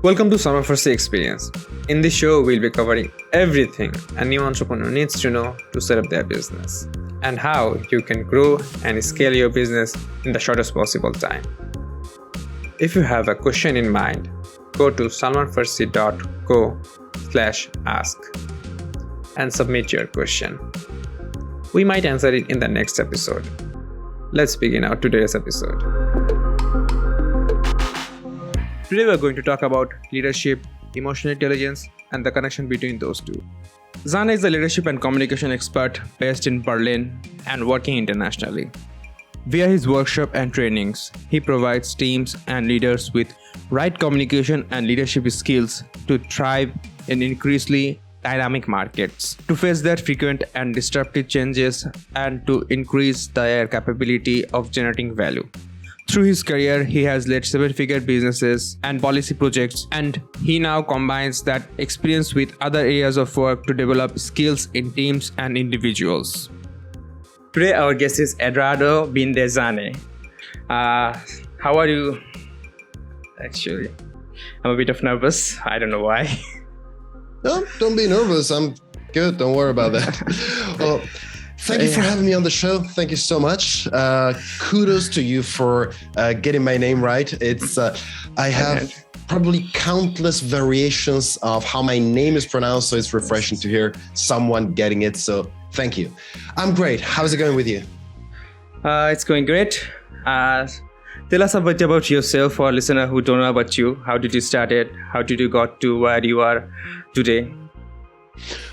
Welcome to Summer First Experience. In this show, we'll be covering everything a new entrepreneur needs to know to set up their business and how you can grow and scale your business in the shortest possible time. If you have a question in mind, go to salmanfarsi.co/ask and submit your question. We might answer it in the next episode. Let's begin our today's episode. Today we're going to talk about leadership, emotional intelligence, and the connection between those two. Zane is a leadership and communication expert based in Berlin and working internationally. Via his workshop and trainings, he provides teams and leaders with right communication and leadership skills to thrive in increasingly dynamic markets, to face their frequent and disruptive changes, and to increase their capability of generating value. Through his career, he has led seven-figure businesses and policy projects, and he now combines that experience with other areas of work to develop skills in teams and individuals. Today, our guest is Edoardo Binda Zane. How are you? Actually, I'm a bit of nervous. I don't know why. No, don't be nervous. I'm good. Don't worry about that. Well, thank you for having me on the show. Thank you so much. Kudos to you for getting my name right. It's I have probably countless variations of how my name is pronounced, so it's refreshing to hear someone getting it. So thank you. I'm great. How's it going with you? It's going great. Tell us a bit about yourself for listeners who don't know about you. How did you start it? How did you got to where you are today?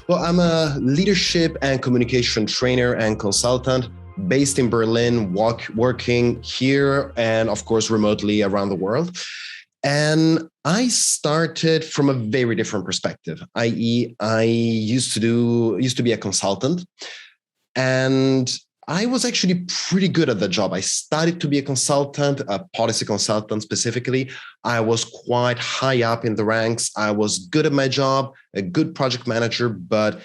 Well, I'm a leadership and communication trainer and consultant based in Berlin, working here and of course remotely around the world. And I started from a very different perspective, i.e. I used to be a consultant, and I was actually pretty good at the job. I studied to be a consultant, a policy consultant specifically. I was quite high up in the ranks. I was good at my job, a good project manager, but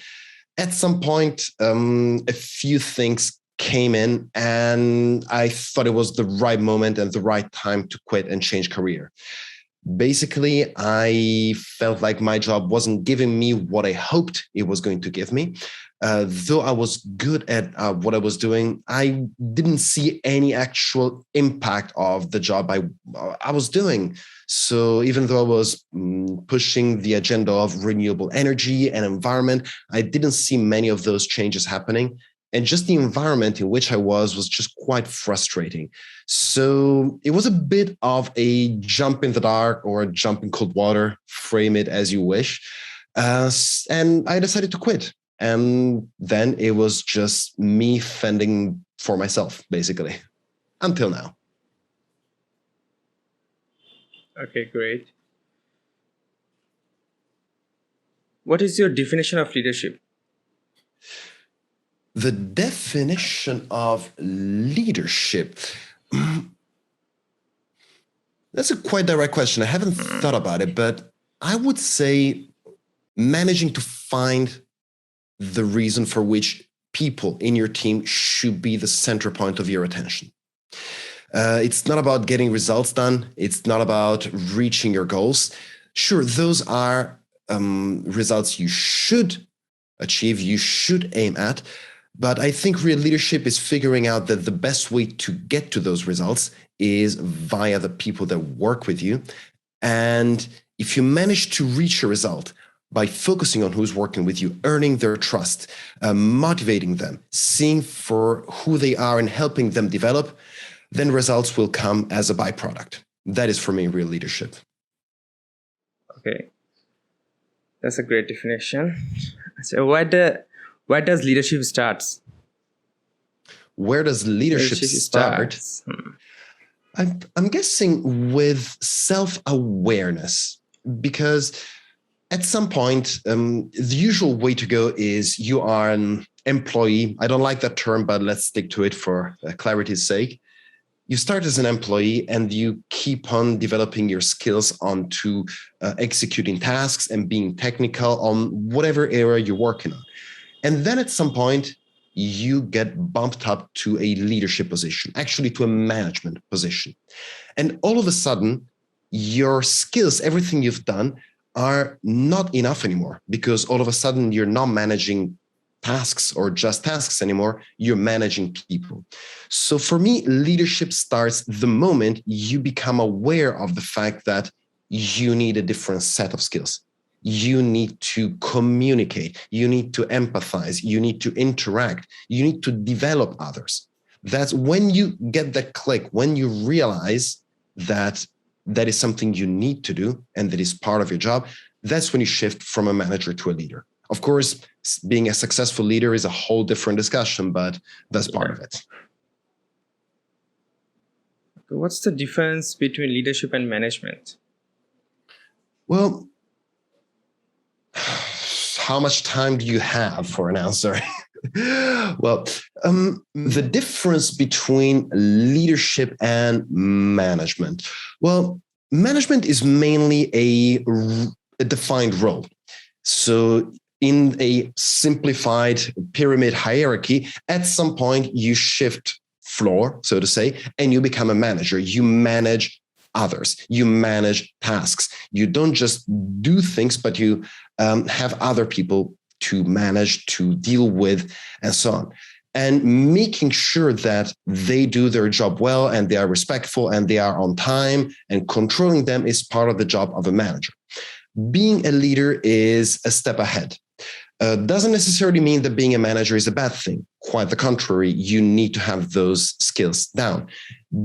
at some point, a few things came in and I thought it was the right moment and the right time to quit and change career. Basically, I felt like my job wasn't giving me what I hoped it was going to give me. Though I was good at what I was doing, I didn't see any actual impact of the job I was doing. So even though I was pushing the agenda of renewable energy and environment, I didn't see many of those changes happening. And just the environment in which I was just quite frustrating. So it was a bit of a jump in the dark or a jump in cold water, frame it as you wish. And I decided to quit. And then it was just me fending for myself, basically, until now. Okay, great. What is your definition of leadership? The definition of leadership. That's a quite direct question. I haven't thought about it, but I would say managing to find the reason for which people in your team should be the center point of your attention. It's not about getting results done. It's not about reaching your goals. Sure, those are results you should achieve, you should aim at. But I think real leadership is figuring out that the best way to get to those results is via the people that work with you. And if you manage to reach a result by focusing on who's working with you, earning their trust, motivating them, seeing for who they are and helping them develop, then results will come as a byproduct. That is, for me, real leadership. Okay. That's a great definition. So where does leadership start? Where does leadership start? I'm guessing with self-awareness, because at some point, the usual way to go is you are an employee. I don't like that term, but let's stick to it for clarity's sake. You start as an employee and you keep on developing your skills onto executing tasks and being technical on whatever area you're working on. And then at some point, you get bumped up to a leadership position, actually to a management position. And all of a sudden, your skills, everything you've done, are not enough anymore, because all of a sudden you're not managing tasks or just tasks anymore, you're managing people. So for me, leadership starts the moment you become aware of the fact that you need a different set of skills. You need to communicate, you need to empathize, you need to interact, you need to develop others. That's when you get that click, when you realize that that is something you need to do and that is part of your job, that's when you shift from a manager to a leader. Of course, being a successful leader is a whole different discussion, but that's part of it. What's the difference between leadership and management? Well, how much time do you have for an answer? Well, the difference between leadership and management. Well, management is mainly a defined role. So in a simplified pyramid hierarchy, at some point you shift floor, so to say, and you become a manager. You manage others, you manage tasks. You don't just do things, but you have other people to manage, to deal with, and so on. And making sure that they do their job well and they are respectful and they are on time, and controlling them is part of the job of a manager. Being a leader is a step ahead. Doesn't necessarily mean that being a manager is a bad thing. Quite the contrary, you need to have those skills down.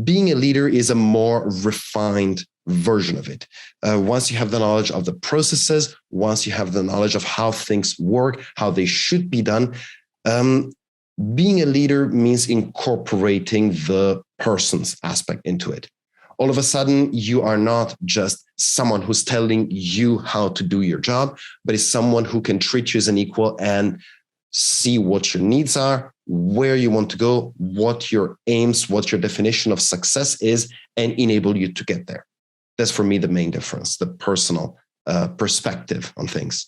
Being a leader is a more refined version of it. Once you have the knowledge of the processes, once you have the knowledge of how things work, how they should be done, being a leader means incorporating the person's aspect into it. All of a sudden, you are not just someone who's telling you how to do your job, but is someone who can treat you as an equal and see what your needs are, where you want to go, what your aims, what your definition of success is, and enable you to get there. That's for me the main difference, the personal perspective on things.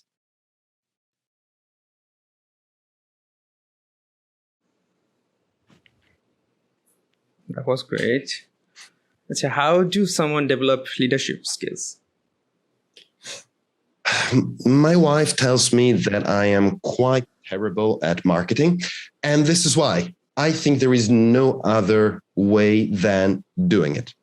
That was great. So how do someone develop leadership skills? My wife tells me that I am quite terrible at marketing, and this is why. I think there is no other way than doing it.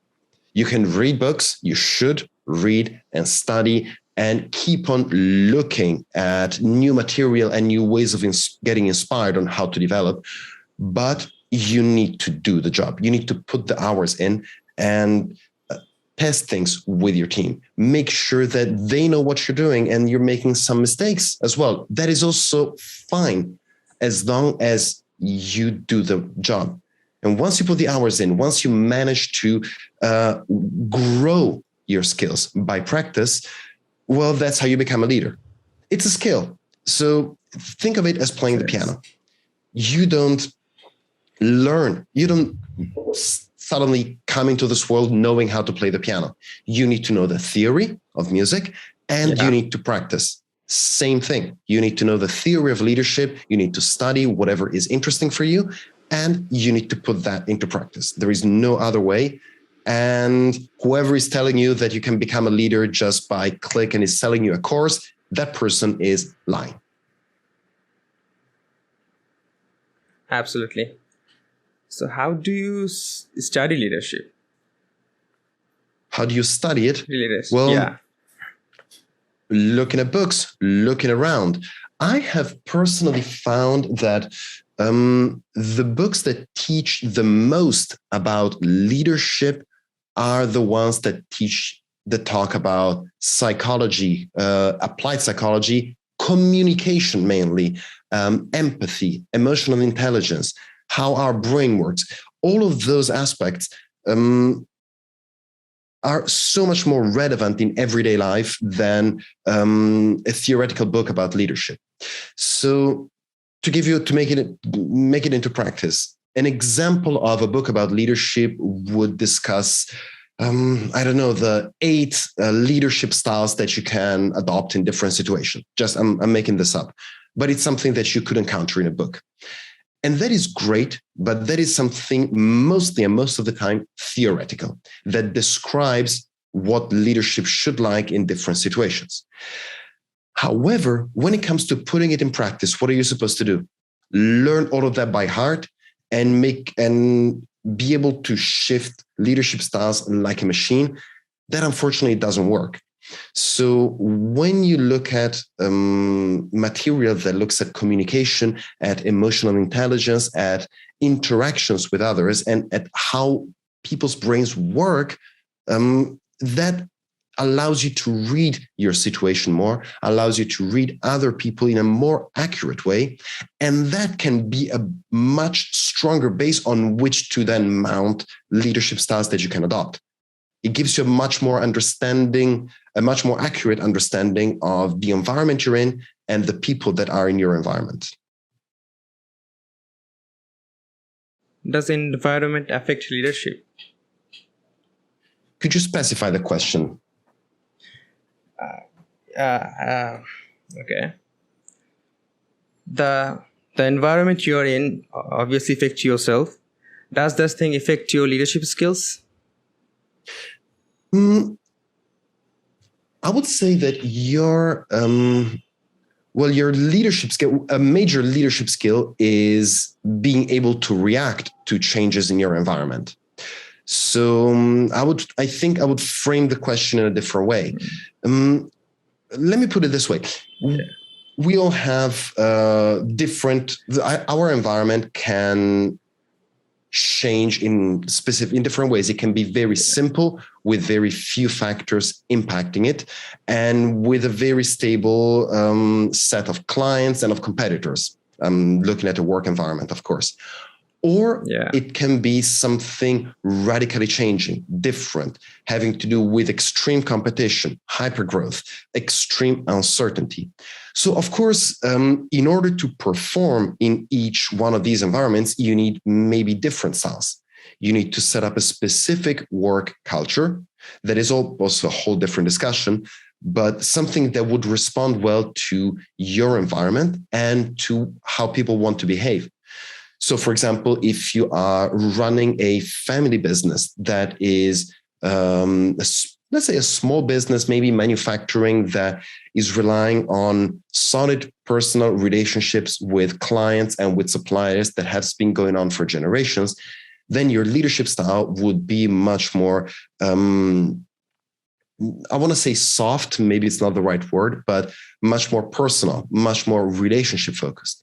You can read books, you should read and study and keep on looking at new material and new ways of getting inspired on how to develop, but you need to do the job. You need to put the hours in and test things with your team. Make sure that they know what you're doing and you're making some mistakes as well. That is also fine as long as you do the job. And once you put the hours in, once you manage to grow your skills by practice, well, that's how you become a leader. It's a skill. So think of it as playing the piano. You don't learn, you don't suddenly come into this world knowing how to play the piano. You need to know the theory of music and you need to practice. Same thing. You need to know the theory of leadership. You need to study whatever is interesting for you, and you need to put that into practice. There is no other way. And whoever is telling you that you can become a leader just by click and is selling you a course, that person is lying. Absolutely. So how do you study leadership? How do you study it? Leadership. Well, looking at books, looking around. I have personally found that the books that teach the most about leadership are the ones that talk about psychology, applied psychology, communication mainly, empathy, emotional intelligence, how our brain works. All of those aspects are so much more relevant in everyday life than a theoretical book about leadership. So to make it into practice, an example of a book about leadership would discuss, the 8 leadership styles that you can adopt in different situations. I'm making this up, but it's something that you could encounter in a book. And that is great, but that is something mostly and most of the time theoretical that describes what leadership should like in different situations. However, when it comes to putting it in practice, what are you supposed to do? Learn all of that by heart and be able to shift leadership styles like a machine. That unfortunately doesn't work. So when you look at material that looks at communication, at emotional intelligence, at interactions with others, and at how people's brains work, that allows you to read your situation more, allows you to read other people in a more accurate way. And that can be a much stronger base on which to then mount leadership styles that you can adopt. It gives you a much more accurate understanding of the environment you're in and the people that are in your environment. Does environment affect leadership? Could you specify the question? Okay. The environment you're in obviously affects yourself. Does this thing affect your leadership skills? I would say that your leadership skill, a major leadership skill, is being able to react to changes in your environment. So I think I would frame the question in a different way. Let me put it this way. We all have our environment can change in different ways. It can be very simple with very few factors impacting it and with a very stable set of clients and of competitors. I'm looking at a work environment, of course. Or it can be something radically changing, different, having to do with extreme competition, hypergrowth, extreme uncertainty. So, of course, in order to perform in each one of these environments, you need maybe different styles. You need to set up a specific work culture that is also a whole different discussion, but something that would respond well to your environment and to how people want to behave. So, for example, if you are running a family business that is, let's say, a small business, maybe manufacturing, that is relying on solid personal relationships with clients and with suppliers that has been going on for generations, then your leadership style would be much more, I want to say soft, maybe it's not the right word, but much more personal, much more relationship focused.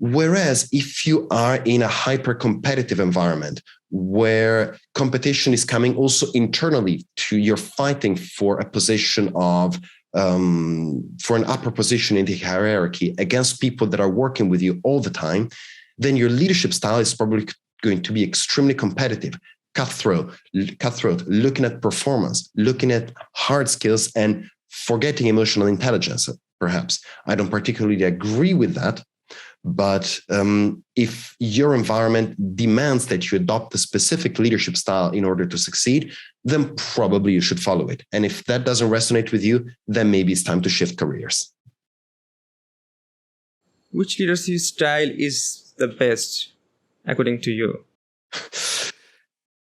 Whereas if you are in a hyper-competitive environment where competition is coming also internally to you're fighting for a position of, for an upper position in the hierarchy against people that are working with you all the time, then your leadership style is probably going to be extremely competitive, cutthroat, looking at performance, looking at hard skills and forgetting emotional intelligence, perhaps. I don't particularly agree with that. But if your environment demands that you adopt a specific leadership style in order to succeed, then probably you should follow it. And if that doesn't resonate with you, then maybe it's time to shift careers. Which leadership style is the best, according to you?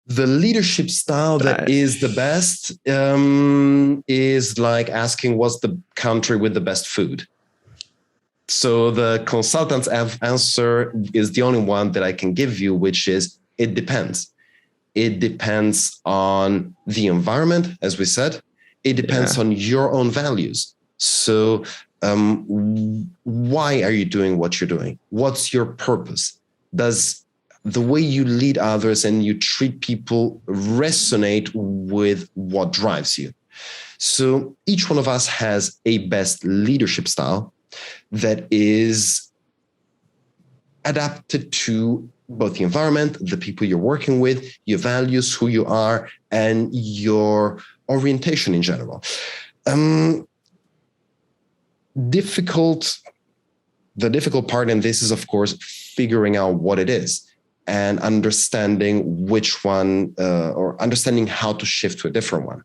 The leadership style that is the best is like asking what's the country with the best food. So the consultant's answer is the only one that I can give you, which is it depends. It depends on the environment, as we said. It depends on your own values. So why are you doing what you're doing? What's your purpose? Does the way you lead others and you treat people resonate with what drives you? So each one of us has a best leadership style that is adapted to both the environment, the people you're working with, your values, who you are, and your orientation in general. The difficult part in this is, of course, figuring out what it is and understanding which one or understanding how to shift to a different one.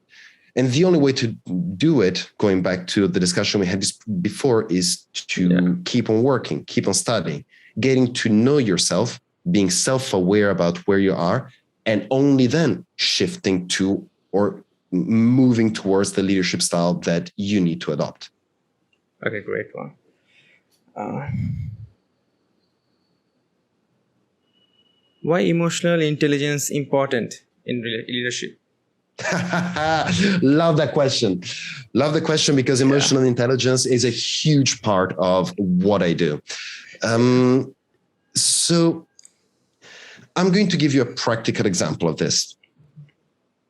And the only way to do it, going back to the discussion we had before, is to keep on working, keep on studying, getting to know yourself, being self-aware about where you are, and only then shifting to or moving towards the leadership style that you need to adopt. Okay, great one. Why emotional intelligence important in leadership? Love that question. Love the question because emotional intelligence is a huge part of what I do. So I'm going to give you a practical example of this.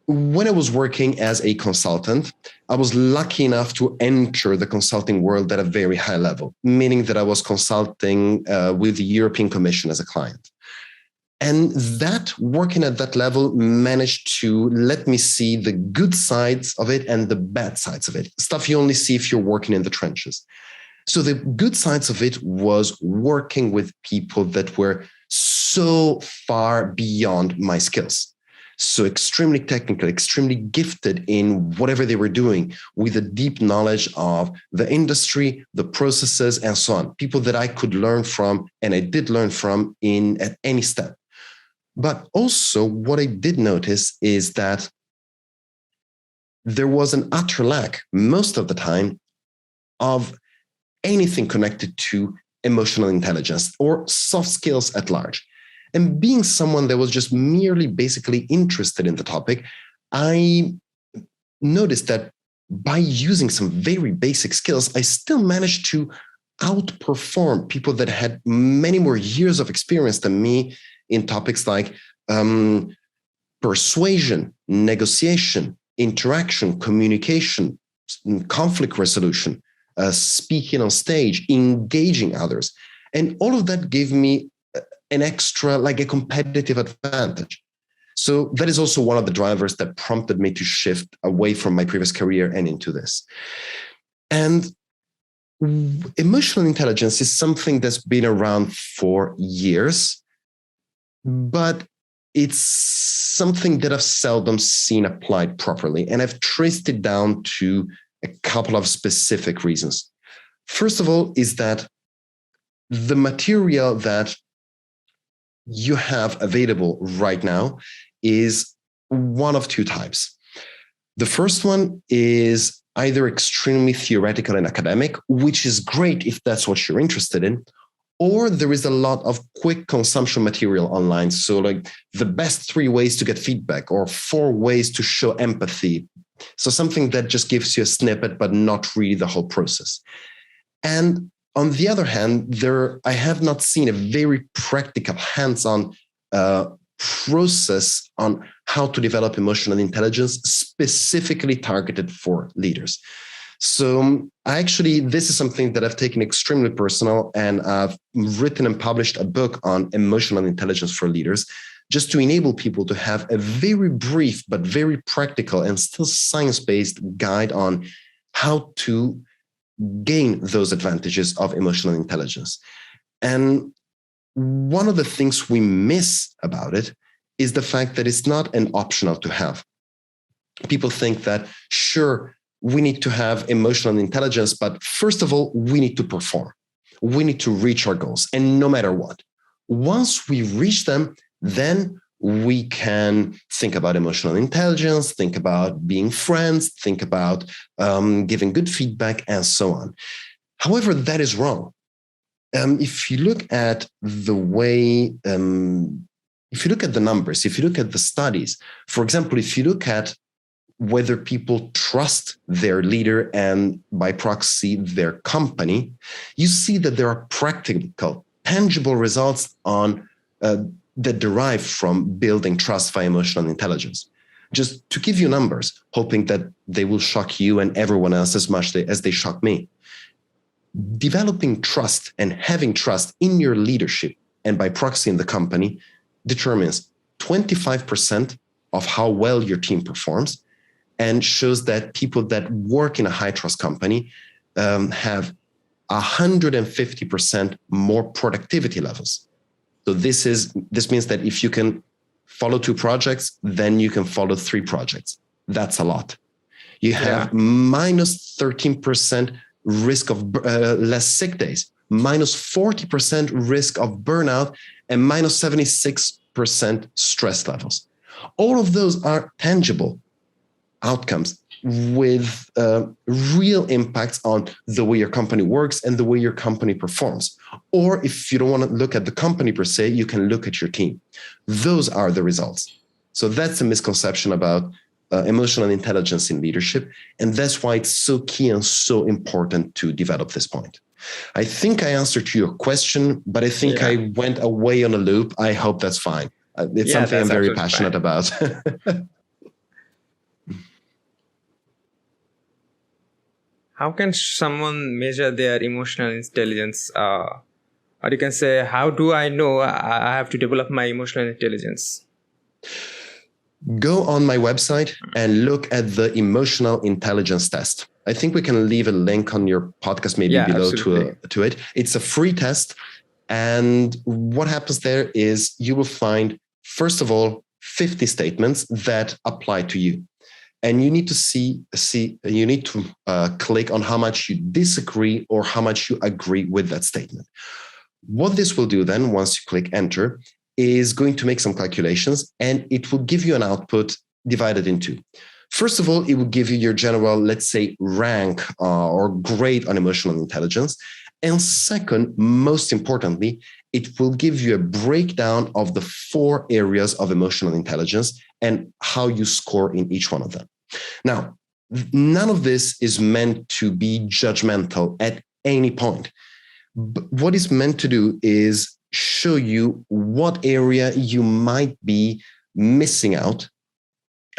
When I was working as a consultant, I was lucky enough to enter the consulting world at a very high level, meaning that I was consulting with the European Commission as a client. And that working at that level managed to let me see the good sides of it and the bad sides of it, stuff you only see if you're working in the trenches. So the good sides of it was working with people that were so far beyond my skills. So extremely technical, extremely gifted in whatever they were doing with a deep knowledge of the industry, the processes, and so on. People that I could learn from, and I did learn from at any step. But also what I did notice is that there was an utter lack most of the time of anything connected to emotional intelligence or soft skills at large. And being someone that was just merely basically interested in the topic, I noticed that by using some very basic skills, I still managed to outperform people that had many more years of experience than me in topics like persuasion, negotiation, interaction, communication, conflict resolution, speaking on stage, engaging others. And all of that gave me an extra, like a competitive advantage. So that is also one of the drivers that prompted me to shift away from my previous career and into this. And emotional intelligence is something that's been around for years, but it's something that I've seldom seen applied properly. And I've traced it down to a couple of specific reasons. First of all, is that the material that you have available right now is one of two types. The first one is either extremely theoretical and academic, which is great if that's what you're interested in, or there is a lot of quick consumption material online. So like the best 3 ways to get feedback or 4 ways to show empathy. So something that just gives you a snippet, but not really the whole process. And on the other hand, I have not seen a very practical, hands-on process on how to develop emotional intelligence specifically targeted for leaders. So this is something that I've taken extremely personal, and I've written and published a book on emotional intelligence for leaders, just to enable people to have a very brief, but very practical and still science-based guide on how to gain those advantages of emotional intelligence. And one of the things we miss about it is the fact that it's not an optional to have. People think that, sure, we need to have emotional intelligence, but first of all, we need to perform. We need to reach our goals, and no matter what. Once we reach them, then we can think about emotional intelligence, think about being friends, think about giving good feedback, and so on. However, that is wrong. If you look at the way, if you look at the numbers, if you look at the studies, for example, if you look at whether people trust their leader and by proxy their company, you see that there are practical, tangible results on that derive from building trust via emotional intelligence. Just to give you numbers, hoping that they will shock you and everyone else as much as they shock me. Developing trust and having trust in your leadership and by proxy in the company determines 25% of how well your team performs, and shows that people that work in a high trust company have 150% more productivity levels. So this means that if you can follow 2 projects, then you can follow 3 projects. That's a lot. You have minus 13% risk of less sick days, minus 40% risk of burnout, and minus 76% stress levels. All of those are tangible. outcomes with real impacts on the way your company works and the way your company performs. Or if you don't want to look at the company per se, you can look at your team. Those are the results. So that's a misconception about emotional intelligence in leadership. And that's why it's so key and so important to develop this point. I think I answered to your question, but I think I went away on a loop. I hope that's fine. It's something I'm very passionate about. How can someone measure their emotional intelligence? Or you can say, how do I know I have to develop my emotional intelligence? Go on my website and look at the emotional intelligence test. I think we can leave a link on your podcast maybe below to it. It's a free test. And what happens there is you will find, first of all, 50 statements that apply to you. And you need to click on how much you disagree or how much you agree with that statement. What this will do then, once you click enter, is going to make some calculations, and it will give you an output divided in two. First of all, it will give you your general, let's say, rank or grade on emotional intelligence. And second, most importantly, it will give you a breakdown of the 4 areas of emotional intelligence and how you score in each one of them. Now, none of this is meant to be judgmental at any point. But what it's meant to do is show you what area you might be missing out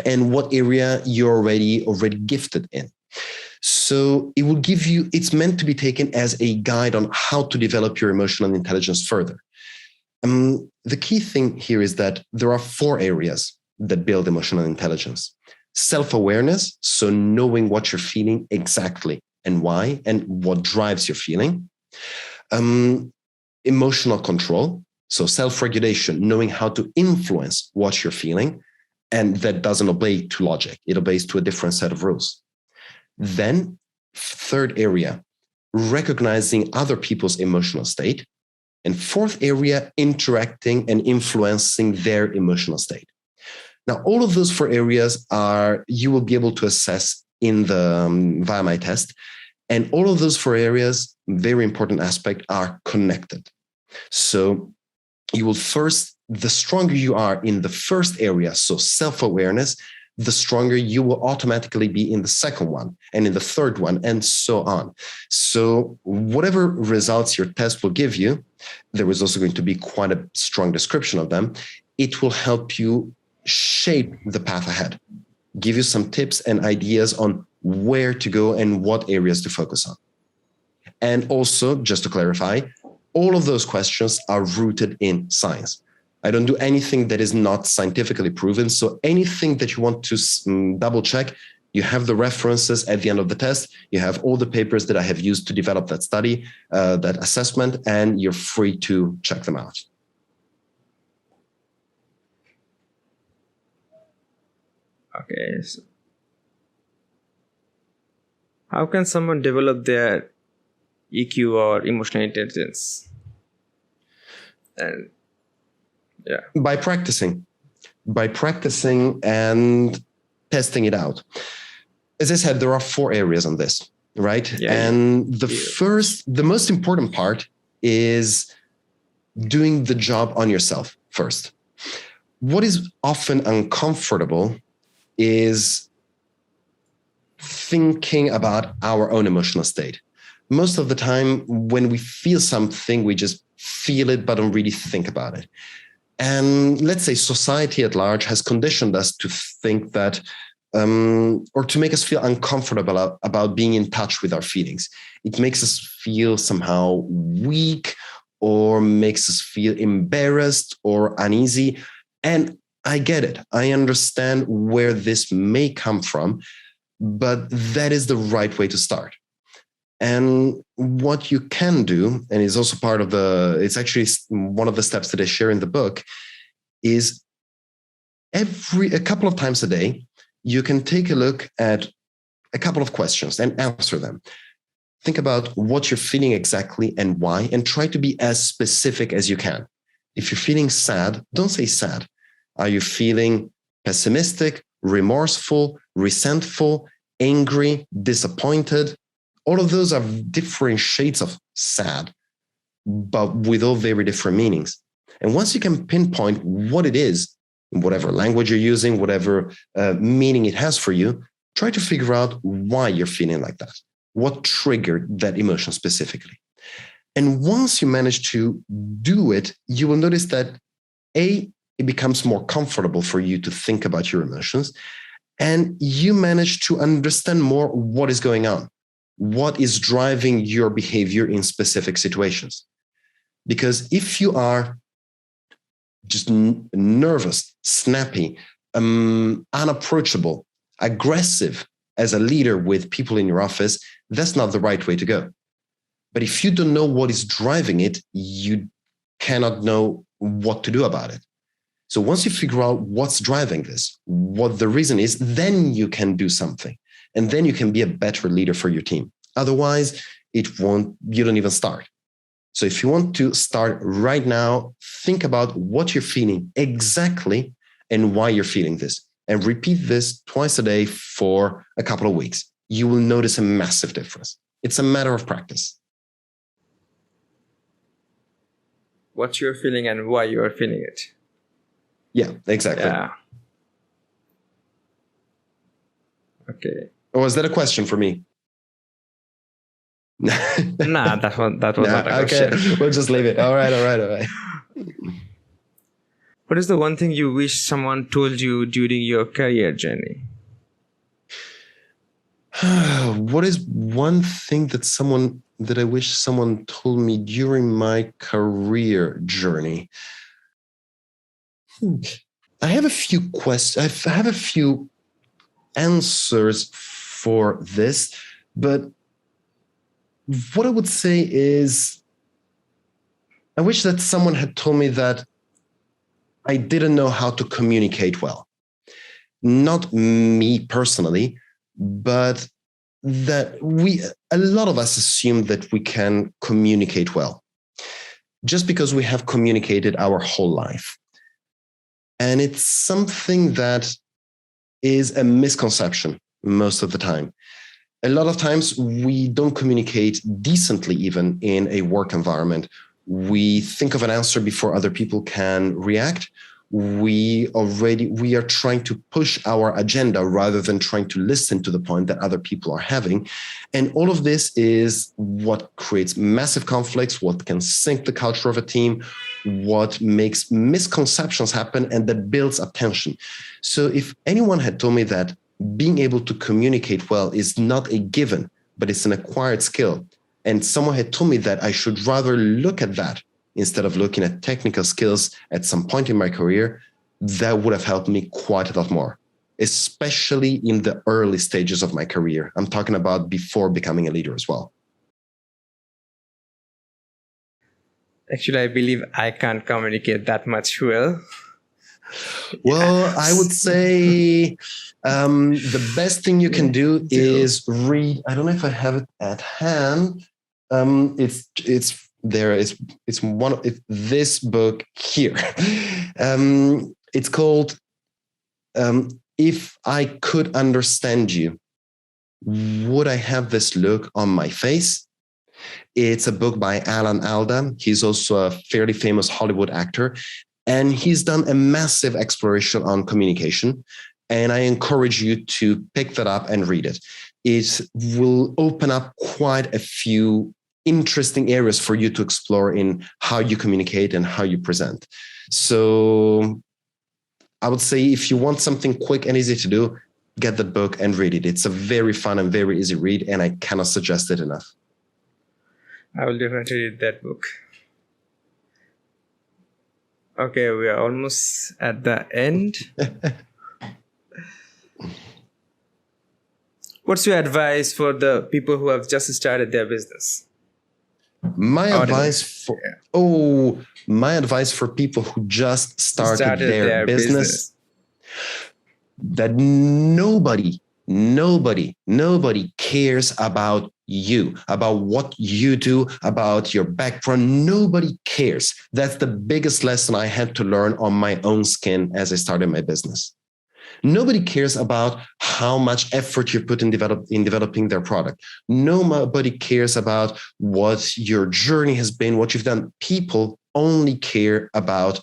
and what area you're already gifted in. So it will give you, it's meant to be taken as a guide on how to develop your emotional intelligence further. The key thing here is that there are 4 areas that build emotional intelligence. Self-awareness, so knowing what you're feeling exactly and why and what drives your feeling. Emotional control, so self-regulation, knowing how to influence what you're feeling, and that doesn't obey to logic. It obeys to a different set of rules. Then, 3rd area, recognizing other people's emotional state. And 4th area, interacting and influencing their emotional state. Now, all of those 4 areas you will be able to assess via my test. And all of those 4 areas, very important aspect, are connected. So you will the stronger you are in the first area, so self-awareness, the stronger you will automatically be in the second one and in the third one, and so on. So whatever results your test will give you, there is also going to be quite a strong description of them. It will help you shape the path ahead, give you some tips and ideas on where to go and what areas to focus on. And also, just to clarify, all of those questions are rooted in science. I don't do anything that is not scientifically proven. So anything that you want to double check, you have the references at the end of the test. You have all the papers that I have used to develop that study, that assessment, and you're free to check them out. Okay. So how can someone develop their EQ or emotional intelligence? And By practicing and testing it out. As I said, there are 4 areas on this, right? The most important part is doing the job on yourself first. What is often uncomfortable is thinking about our own emotional state. Most of the time, when we feel something, we just feel it, but don't really think about it. And let's say society at large has conditioned us to think that, or to make us feel uncomfortable about being in touch with our feelings. It makes us feel somehow weak or makes us feel embarrassed or uneasy. And I get it. I understand where this may come from, but that is the right way to start. And what you can do, and it's also part of it's actually one of the steps that I share in the book, is a couple of times a day, you can take a look at a couple of questions and answer them. Think about what you're feeling exactly and why, and try to be as specific as you can. If you're feeling sad, don't say sad. Are you feeling pessimistic, remorseful, resentful, angry, disappointed. All of those are different shades of sad, but with all very different meanings. And once you can pinpoint what it is, in whatever language you're using, whatever meaning it has for you, try to figure out why you're feeling like that. What triggered that emotion specifically? And once you manage to do it, you will notice that it becomes more comfortable for you to think about your emotions, and you manage to understand more what is going on, what is driving your behavior in specific situations. Because if you are just nervous, snappy, unapproachable, aggressive as a leader with people in your office, that's not the right way to go. But if you don't know what is driving it, you cannot know what to do about it. So once you figure out what's driving this, what the reason is, then you can do something. And then you can be a better leader for your team. Otherwise, you don't even start. So if you want to start right now, think about what you're feeling exactly and why you're feeling this. And repeat this twice a day for a couple of weeks. You will notice a massive difference. It's a matter of practice. What you're feeling and why you're feeling it. Yeah, exactly. Yeah. Okay. Oh, is that a question for me? Nah, that was not a question. Okay, we'll just leave it. All right. What is the one thing you wish someone told you during your career journey? What is one thing that I wish someone told me during my career journey? I have a few questions. I have a few answers for this, but what I would say is I wish that someone had told me that I didn't know how to communicate well. Not me personally, but that a lot of us assume that we can communicate well just because we have communicated our whole life. And it's something that is a misconception most of the time. A lot of times we don't communicate decently even in a work environment. We think of an answer before other people can react. We are trying to push our agenda rather than trying to listen to the point that other people are having. And all of this is what creates massive conflicts, what can sink the culture of a team, what makes misconceptions happen, and that builds up tension. So if anyone had told me that being able to communicate well is not a given, but it's an acquired skill, and someone had told me that I should rather look at that instead of looking at technical skills at some point in my career, that would have helped me quite a lot more, especially in the early stages of my career. I'm talking about before becoming a leader as well. Actually, I believe I can't communicate that much well. Well, I would say the best thing you can do is read. I don't know if I have it at hand. It's there. It's one of this book here. It's called "If I Could Understand You, Would I Have This Look on My Face?" It's a book by Alan Alda. He's also a fairly famous Hollywood actor. And he's done a massive exploration on communication. And I encourage you to pick that up and read it. It will open up quite a few interesting areas for you to explore in how you communicate and how you present. So I would say if you want something quick and easy to do, get the book and read it. It's a very fun and very easy read, and I cannot suggest it enough. I will definitely read that book. Okay, we are almost at the end. What's your advice for the people who have just started their business? My advice for people who just started their business, that nobody cares about you, about what you do, about your background. Nobody cares. That's the biggest lesson I had to learn on my own skin as I started my business. Nobody cares about how much effort you put in developing their product. Nobody cares about what your journey has been, what you've done. People only care about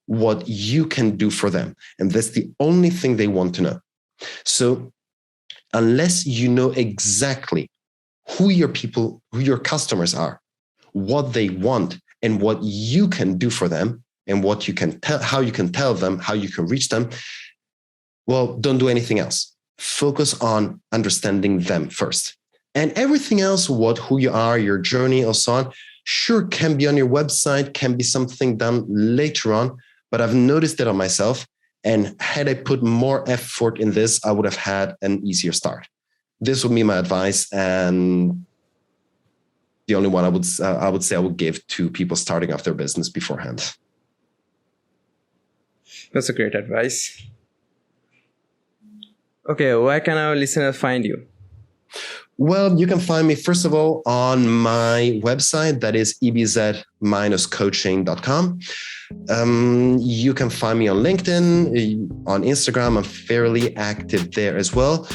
what you can do for them. And that's the only thing they want to know. So unless you know exactly who your customers are, what they want, and what you can do for them, and what you can tell, how you can tell them, how you can reach them, well, don't do anything else. Focus on understanding them first. And everything else, who you are, your journey, or so on, sure, can be on your website, can be something done later on. But I've noticed that on myself. And had I put more effort in this, I would have had an easier start. This would be my advice, and the only one I would say I would give to people starting off their business beforehand. That's a great advice. Okay, where can our listeners find you? Well, you can find me, first of all, on my website, that is ebz-coaching.com. You can find me on LinkedIn, on Instagram. I'm fairly active there as well.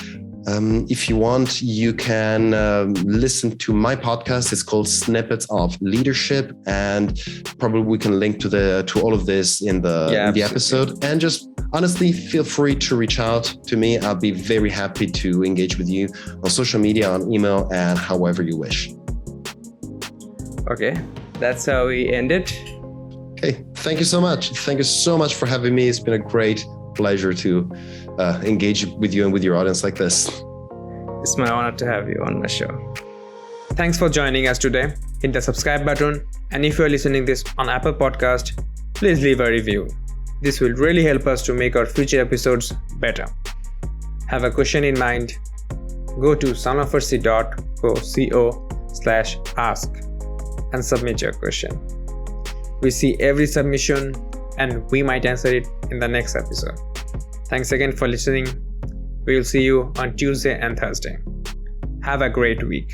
If you want, you can listen to my podcast. It's called Snippets of Leadership, and probably we can link to all of this in the episode. And just honestly, feel free to reach out to me. I'll be very happy to engage with you on social media, on email, and however you wish. Okay, that's how we end it. Okay, thank you so much. Thank you so much for having me. It's been a great pleasure to engage with you and with your audience like this. It's my honor to have you on my show. Thanks for joining us today. Hit the subscribe button, and if you're listening this on Apple Podcast, please leave a review. This will really help us to make our future episodes better. Have a question in mind? Go to sonofercy.co/ask and submit your question. We see every submission, and we might answer it in the next episode. Thanks again for listening. We will see you on Tuesday and Thursday. Have a great week.